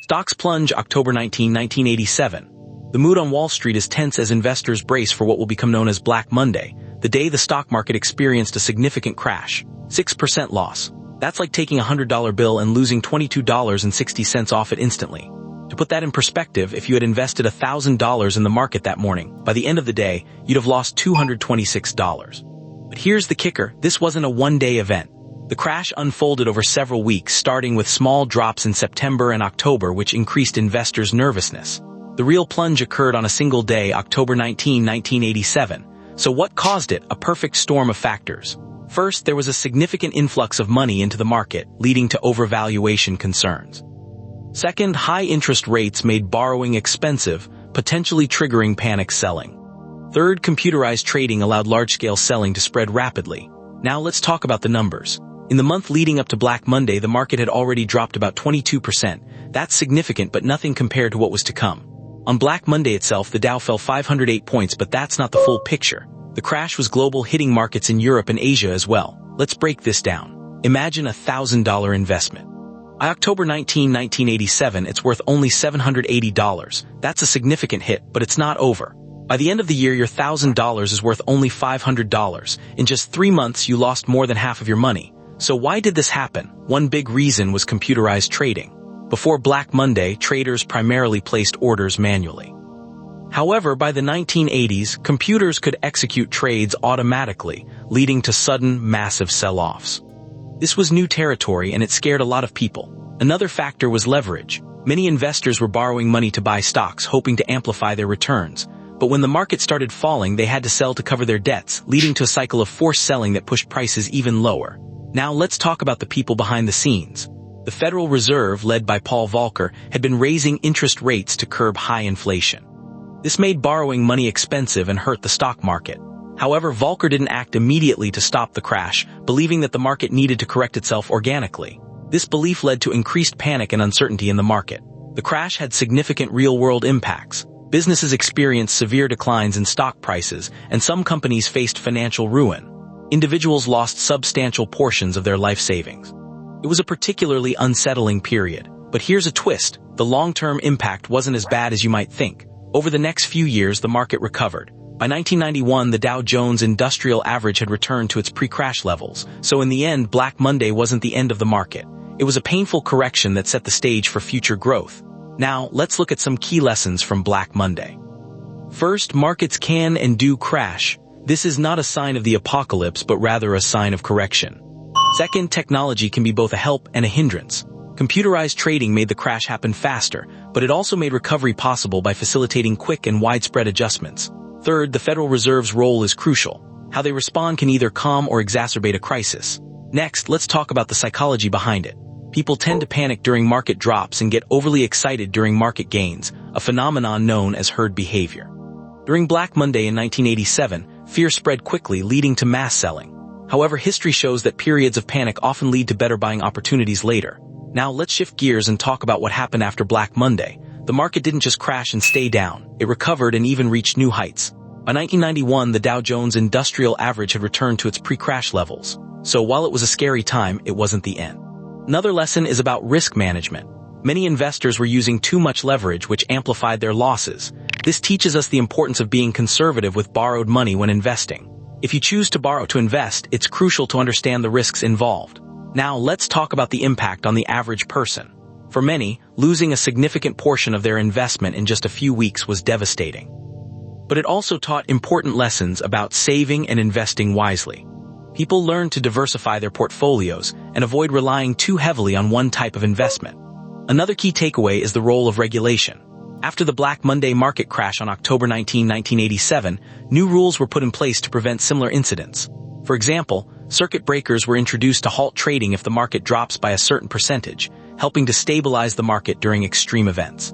Stocks plunge October 19, 1987. The mood on Wall Street is tense as investors brace for what will become known as Black Monday, the day the stock market experienced a significant crash. 6% loss. That's like taking a $100 bill and losing $22.60 off it instantly. To put that in perspective, if you had invested $1,000 in the market that morning, by the end of the day, you'd have lost $226. But here's the kicker, this wasn't a one-day event. The crash unfolded over several weeks, starting with small drops in September and October, which increased investors' nervousness. The real plunge occurred on a single day, October 19, 1987. So what caused it? A perfect storm of factors. First, there was a significant influx of money into the market, leading to overvaluation concerns. Second, high interest rates made borrowing expensive, potentially triggering panic selling. Third, computerized trading allowed large-scale selling to spread rapidly. Now let's talk about the numbers. In the month leading up to Black Monday, the market had already dropped about 22%. That's significant, but nothing compared to what was to come. On Black Monday itself, the Dow fell 508 points, but that's not the full picture. The crash was global, hitting markets in Europe and Asia as well. Let's break this down. Imagine a $1,000 investment. By October 19, 1987, it's worth only $780. That's a significant hit, but it's not over. By the end of the year, your $1,000 is worth only $500. In just 3 months, you lost more than half of your money. So why did this happen? One big reason was computerized trading. Before Black Monday, traders primarily placed orders manually. However, by the 1980s, computers could execute trades automatically, leading to sudden, massive sell-offs. This was new territory and it scared a lot of people. Another factor was leverage. Many investors were borrowing money to buy stocks, hoping to amplify their returns. But when the market started falling, they had to sell to cover their debts, leading to a cycle of forced selling that pushed prices even lower. Now let's talk about the people behind the scenes. The Federal Reserve, led by Paul Volcker, had been raising interest rates to curb high inflation. This made borrowing money expensive and hurt the stock market. However, Volcker didn't act immediately to stop the crash, believing that the market needed to correct itself organically. This belief led to increased panic and uncertainty in the market. The crash had significant real-world impacts. Businesses experienced severe declines in stock prices, and some companies faced financial ruin. Individuals lost substantial portions of their life savings. It was a particularly unsettling period. But here's a twist. The long-term impact wasn't as bad as you might think. Over the next few years, the market recovered. By 1991, the Dow Jones Industrial Average had returned to its pre-crash levels. So in the end, Black Monday wasn't the end of the market. It was a painful correction that set the stage for future growth. Now, let's look at some key lessons from Black Monday. First, markets can and do crash. This is not a sign of the apocalypse, but rather a sign of correction. Second, technology can be both a help and a hindrance. Computerized trading made the crash happen faster, but it also made recovery possible by facilitating quick and widespread adjustments. Third, the Federal Reserve's role is crucial. How they respond can either calm or exacerbate a crisis. Next, let's talk about the psychology behind it. People tend to panic during market drops and get overly excited during market gains, a phenomenon known as herd behavior. During Black Monday in 1987, fear spread quickly, leading to mass selling. However, history shows that periods of panic often lead to better buying opportunities later. Now let's shift gears and talk about what happened after Black Monday. The market didn't just crash and stay down. It recovered and even reached new heights. By 1991, the Dow Jones Industrial Average had returned to its pre-crash levels. So while it was a scary time, it wasn't the end. Another lesson is about risk management. Many investors were using too much leverage, which amplified their losses. This teaches us the importance of being conservative with borrowed money when investing. If you choose to borrow to invest, it's crucial to understand the risks involved. Now let's talk about the impact on the average person. For many, losing a significant portion of their investment in just a few weeks was devastating. But it also taught important lessons about saving and investing wisely. People learned to diversify their portfolios and avoid relying too heavily on one type of investment. Another key takeaway is the role of regulation. After the Black Monday market crash on October 19, 1987, new rules were put in place to prevent similar incidents. For example, circuit breakers were introduced to halt trading if the market drops by a certain percentage, helping to stabilize the market during extreme events.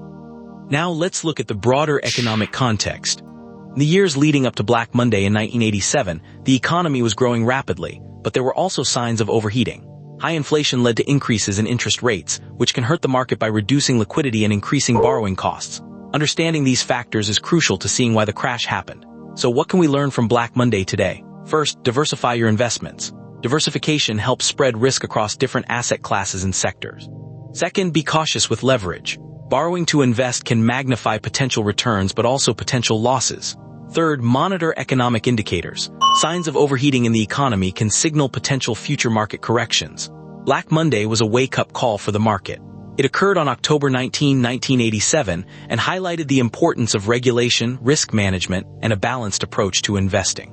Now let's look at the broader economic context. In the years leading up to Black Monday in 1987, the economy was growing rapidly, but there were also signs of overheating. High inflation led to increases in interest rates, which can hurt the market by reducing liquidity and increasing borrowing costs. Understanding these factors is crucial to seeing why the crash happened. So what can we learn from Black Monday today? First, diversify your investments. Diversification helps spread risk across different asset classes and sectors. Second, be cautious with leverage. Borrowing to invest can magnify potential returns but also potential losses. Third, monitor economic indicators. Signs of overheating in the economy can signal potential future market corrections. Black Monday was a wake-up call for the market. It occurred on October 19, 1987, and highlighted the importance of regulation, risk management, and a balanced approach to investing.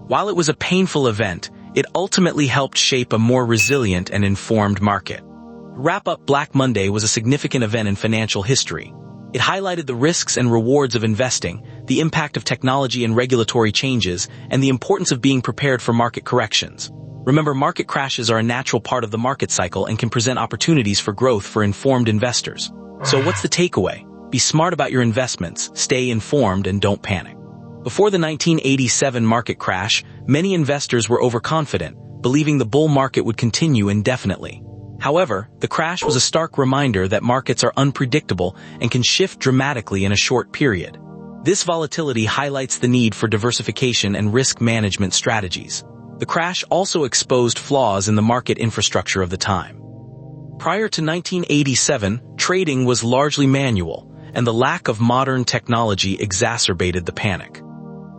While it was a painful event, it ultimately helped shape a more resilient and informed market. To wrap up, Black Monday was a significant event in financial history. It highlighted the risks and rewards of investing, the impact of technology and regulatory changes, and the importance of being prepared for market corrections. Remember, market crashes are a natural part of the market cycle and can present opportunities for growth for informed investors. So what's the takeaway? Be smart about your investments, stay informed, and don't panic. Before the 1987 market crash, many investors were overconfident, believing the bull market would continue indefinitely. However, the crash was a stark reminder that markets are unpredictable and can shift dramatically in a short period. This volatility highlights the need for diversification and risk management strategies. The crash also exposed flaws in the market infrastructure of the time. Prior to 1987, trading was largely manual, and the lack of modern technology exacerbated the panic.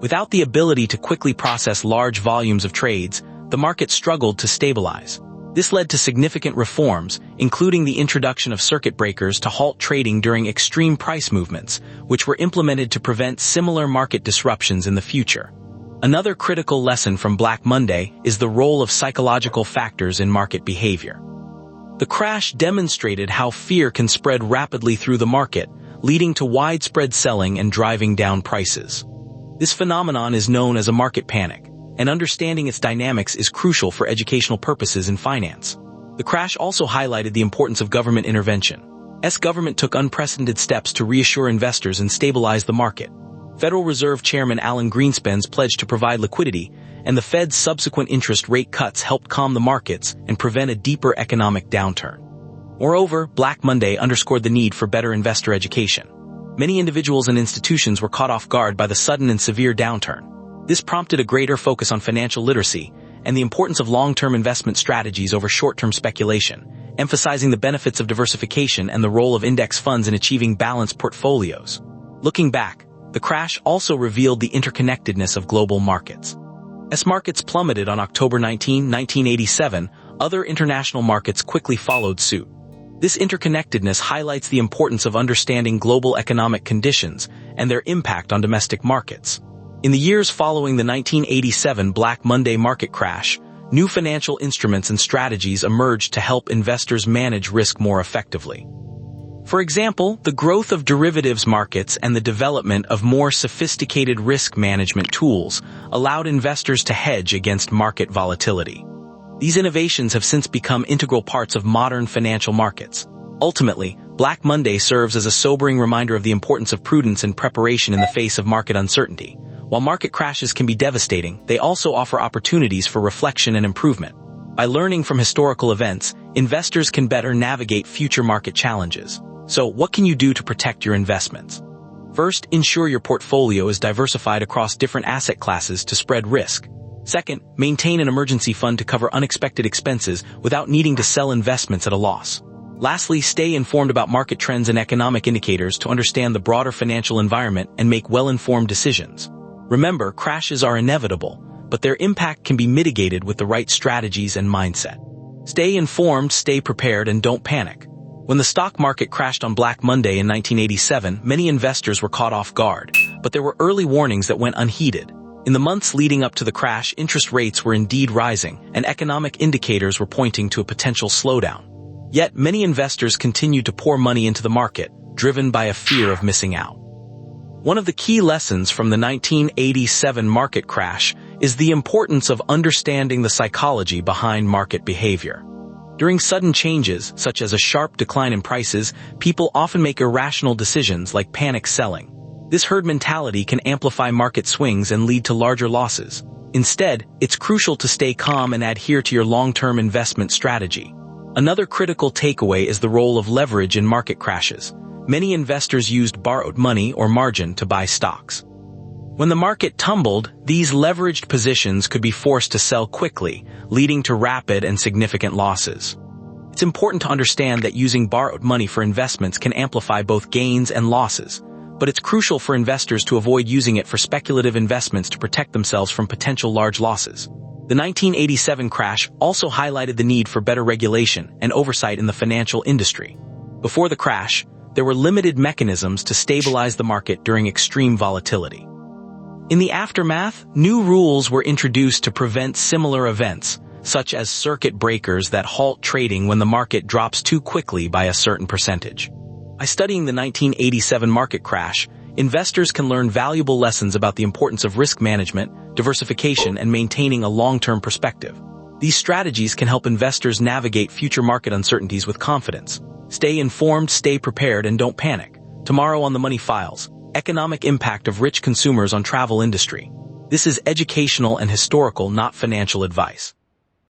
Without the ability to quickly process large volumes of trades, the market struggled to stabilize. This led to significant reforms, including the introduction of circuit breakers to halt trading during extreme price movements, which were implemented to prevent similar market disruptions in the future. Another critical lesson from Black Monday is the role of psychological factors in market behavior. The crash demonstrated how fear can spread rapidly through the market, leading to widespread selling and driving down prices. This phenomenon is known as a market panic, and understanding its dynamics is crucial for educational purposes in finance. The crash also highlighted the importance of government intervention. The government took unprecedented steps to reassure investors and stabilize the market. Federal Reserve Chairman Alan Greenspan's pledge to provide liquidity, and the Fed's subsequent interest rate cuts helped calm the markets and prevent a deeper economic downturn. Moreover, Black Monday underscored the need for better investor education. Many individuals and institutions were caught off guard by the sudden and severe downturn. This prompted a greater focus on financial literacy and the importance of long-term investment strategies over short-term speculation, emphasizing the benefits of diversification and the role of index funds in achieving balanced portfolios. Looking back, the crash also revealed the interconnectedness of global markets. As markets plummeted on October 19, 1987, other international markets quickly followed suit. This interconnectedness highlights the importance of understanding global economic conditions and their impact on domestic markets. In the years following the 1987 Black Monday market crash, new financial instruments and strategies emerged to help investors manage risk more effectively. For example, the growth of derivatives markets and the development of more sophisticated risk management tools allowed investors to hedge against market volatility. These innovations have since become integral parts of modern financial markets. Ultimately, Black Monday serves as a sobering reminder of the importance of prudence and preparation in the face of market uncertainty. While market crashes can be devastating, they also offer opportunities for reflection and improvement. By learning from historical events, investors can better navigate future market challenges. So, what can you do to protect your investments? First, ensure your portfolio is diversified across different asset classes to spread risk. Second, maintain an emergency fund to cover unexpected expenses without needing to sell investments at a loss. Lastly, stay informed about market trends and economic indicators to understand the broader financial environment and make well-informed decisions. Remember, crashes are inevitable, but their impact can be mitigated with the right strategies and mindset. Stay informed, stay prepared, and don't panic. When the stock market crashed on Black Monday in 1987, many investors were caught off guard, but there were early warnings that went unheeded. In the months leading up to the crash, interest rates were indeed rising, and economic indicators were pointing to a potential slowdown. Yet, many investors continued to pour money into the market, driven by a fear of missing out. One of the key lessons from the 1987 market crash is the importance of understanding the psychology behind market behavior. During sudden changes, such as a sharp decline in prices, people often make irrational decisions like panic selling. This herd mentality can amplify market swings and lead to larger losses. Instead, it's crucial to stay calm and adhere to your long-term investment strategy. Another critical takeaway is the role of leverage in market crashes. Many investors used borrowed money or margin to buy stocks. When the market tumbled, these leveraged positions could be forced to sell quickly, leading to rapid and significant losses. It's important to understand that using borrowed money for investments can amplify both gains and losses, but it's crucial for investors to avoid using it for speculative investments to protect themselves from potential large losses. The 1987 crash also highlighted the need for better regulation and oversight in the financial industry. Before the crash, there were limited mechanisms to stabilize the market during extreme volatility. In the aftermath, new rules were introduced to prevent similar events, such as circuit breakers that halt trading when the market drops too quickly by a certain percentage. By studying the 1987 market crash, investors can learn valuable lessons about the importance of risk management, diversification, and maintaining a long-term perspective. These strategies can help investors navigate future market uncertainties with confidence. Stay informed, stay prepared, and don't panic. Tomorrow on the Money Files, economic impact of rich consumers on travel industry. This is educational and historical, not financial advice.